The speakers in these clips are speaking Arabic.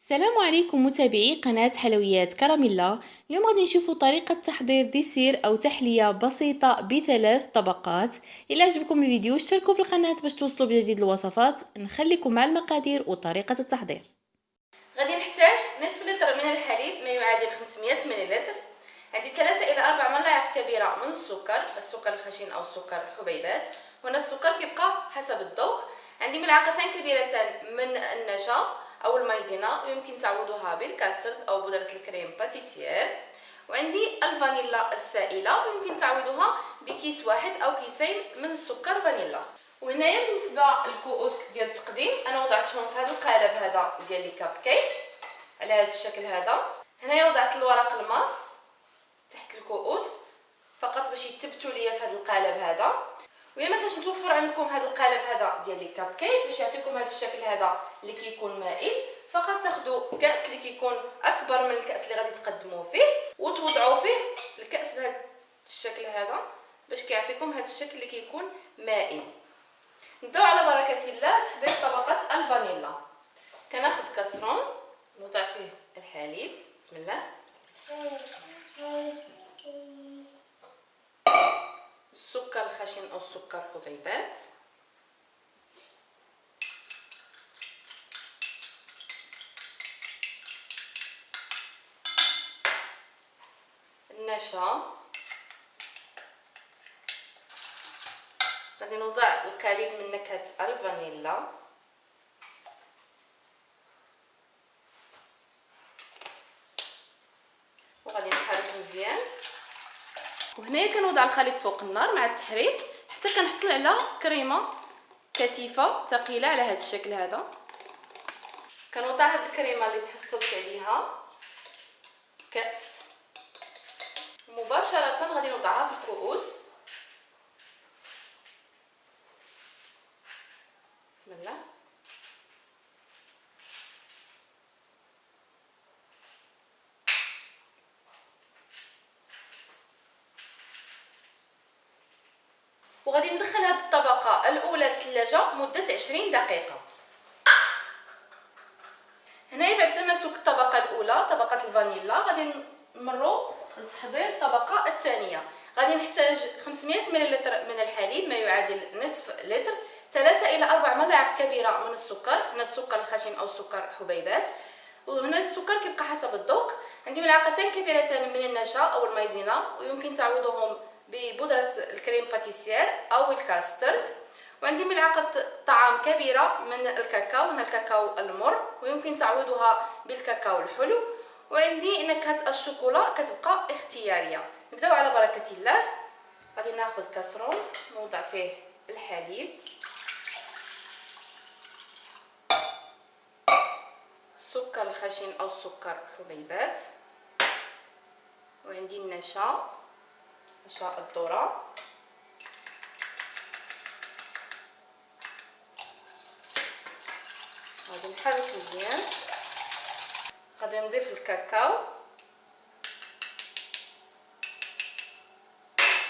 السلام عليكم متابعي قناة حلويات كراميلا. اليوم غادي نشوفوا طريقة تحضير ديسير أو تحلية بسيطة بثلاث طبقات. إلا عجبكم الفيديو اشتركوا في القناة باش توصلوا بجديد الوصفات. نخليكم مع المقادير وطريقة التحضير. غادي نحتاج نصف لتر من الحليب ما يعادل 500 ملل. عندي 3 إلى 4 ملاعق كبيرة من السكر الخشن أو السكر حبيبات. هنا السكر كيبقى حسب الذوق. عندي ملعقتين كبيرتان من النشا أو المايزينا، ويمكن تعوضوها بالكاسترد أو بودرة الكريم باتيسير. وعندي الفانيلا السائلة، ويمكن تعوضوها بكيس واحد أو كيسين من السكر فانيلا. وهنايا بالنسبه للكؤوس ديال التقديم انا وضعتهم في هذا القالب هذا ديال لي كاب كيك على هذا الشكل هذا. هنايا وضعت الورق الماس تحت الكؤوس فقط باش يثبتوا ليا في هذا القالب هذا. وإلا ما كانش متوفر عندكم هذا القالب هذا ديال لي كاب كيك باش يعطيكم هذا الشكل هذا اللي كيكون مائل، فقط تاخذوا كاس اللي كيكون اكبر من الكاس اللي غادي تقدموا فيه وتوضعوا فيه الكاس بهذا الشكل هذا باش كيعطيكم هذا الشكل اللي كيكون مائل. نبداو على بركه الله تحضير طبقه الفانيلا. كناخذ كاسرون نوضع فيه الحليب، بسم الله، السكر الخشن او السكر حبيبات، النشا، غادي نوضع القليل من نكهه الفانيلا، وغادي نحرك مزيان. وهنايا كنوضع الخليط فوق النار مع التحريك حتى كنحصل على كريمه كثيفه ثقيله على هذا الشكل هذا. كنوضع هذه الكريمه اللي تحصلت عليها كاس مباشره، غادي نوضعها في الكؤوس، بسم الله. وغادي ندخل هذه الطبقه الاولى للثلاجه مده 20 دقيقه. هنايا بعد تماسك الطبقه الاولى طبقه الفانيلا غادي نمروا لتحضير الطبقه الثانيه. غادي نحتاج 500 ملل من الحليب ما يعادل نصف لتر، 3 الى 4 ملاعق كبيره من السكر، هنا السكر الخشن او السكر حبيبات، وهنا السكر كيبقى حسب الذوق. عندي ملعقتين كبيرتان من النشا او المايزينا، ويمكن تعوضوهم ببودره الكريم باتيسير او الكاسترد. وعندي ملعقه طعام كبيره من الكاكاو، هنا الكاكاو المر، ويمكن تعويضها بالكاكاو الحلو. وعندي نكهه الشوكولا كتبقى اختياريه. نبداو على بركه الله. غادي ناخذ كاسرون نوضع فيه الحليب، السكر الخشن او السكر حبيبات، وعندي النشا، نشا الذره، غادي نحرك مزيان. غادي نضيف الكاكاو،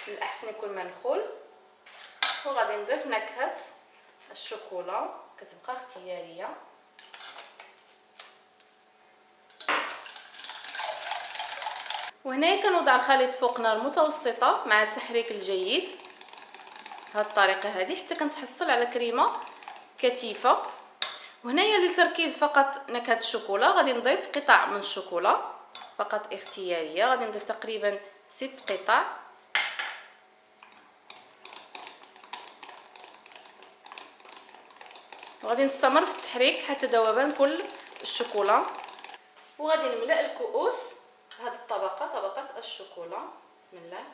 من الاحسن يكون منخول، وغادي نضيف نكهه الشوكولا كتبقى اختياريه. وهنايا كنوضع الخليط فوق نار متوسطه مع التحريك الجيد بهذه الطريقه هذه حتى كنتحصل على كريمه كثيفه. وهنايا للتركيز فقط نكهه الشوكولا غادي نضيف قطع من الشوكولا فقط اختياريه، غادي نضيف تقريبا 6 قطع. وغادي نستمر في التحريك حتى ذوبان كل الشوكولا. وغادي نملأ الكؤوس بهذه الطبقه، طبقه الشوكولا، بسم الله.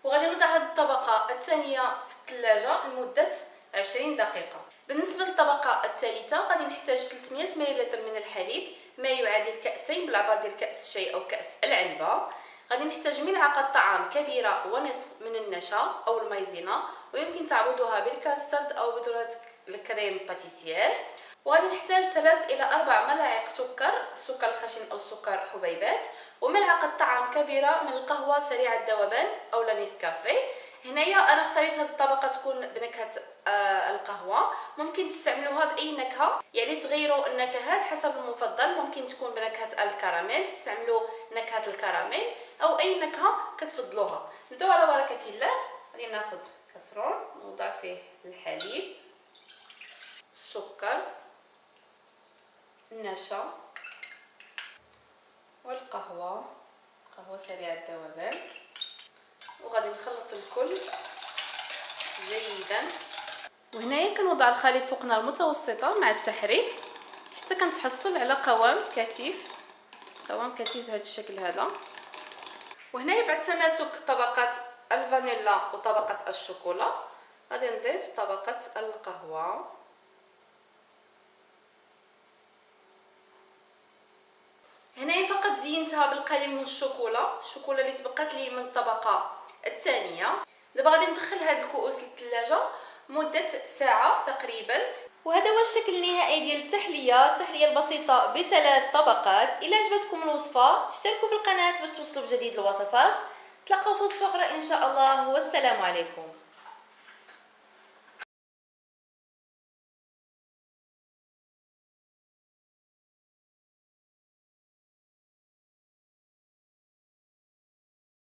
وغادي نوضع هذه الطبقه الثانيه في الثلاجه لمده 20 دقيقه. بالنسبه للطبقه الثالثه غادي نحتاج 300 ملل من الحليب ما يعادل كاسين بالعبار ديال كاس الشاي او كاس العنبه. غادي نحتاج ملعقه طعام كبيره ونصف من النشا او المايزينا، ويمكن تعوضوها بالكاسترد او بودره الكريم باتيسير. وغادي نحتاج 3 إلى 4 ملاعق السكر الخشن أو السكر حبيبات، وملعقة طعام كبيرة من القهوة سريعة الذوبان أو نيسكافيه. هنايا انا اختاريت هذه الطبقه تكون بنكهه القهوه، ممكن تستعملوها باي نكهه، يعني تغيروا النكهات حسب المفضل. ممكن تكون بنكهه الكراميل، تستعملوا نكهه الكراميل او اي نكهه كتفضلوها. نبداو على بركه الله. غادي ناخذ كاسرون نوضع فيه الحليب، السكر، النشا والقهوه، قهوه سريعه الذوبان، وغادي نخلط الكل جيدا. وهنايا كنوضع الخليط فوق نار متوسطه مع التحريك حتى كنتحصل على قوام كثيف بهذا الشكل هذا. وهنايا بعد تماسك طبقه الفانيلا وطبقه الشوكولا غادي نضيف طبقه القهوه. هنايا فقط زينتها بالقليل من الشوكولا اللي تبقات لي من الطبقه الثانيه. دابا غادي ندخل هاد الكؤوس للثلاجه مده ساعه تقريبا. وهذا هو الشكل النهائي ديال التحليه البسيطه ب3 طبقات. الا عجبتكم الوصفه اشتركوا في القناه باش توصلوا بجديد الوصفات. تلاقاو في وصفه اخرى ان شاء الله، والسلام عليكم.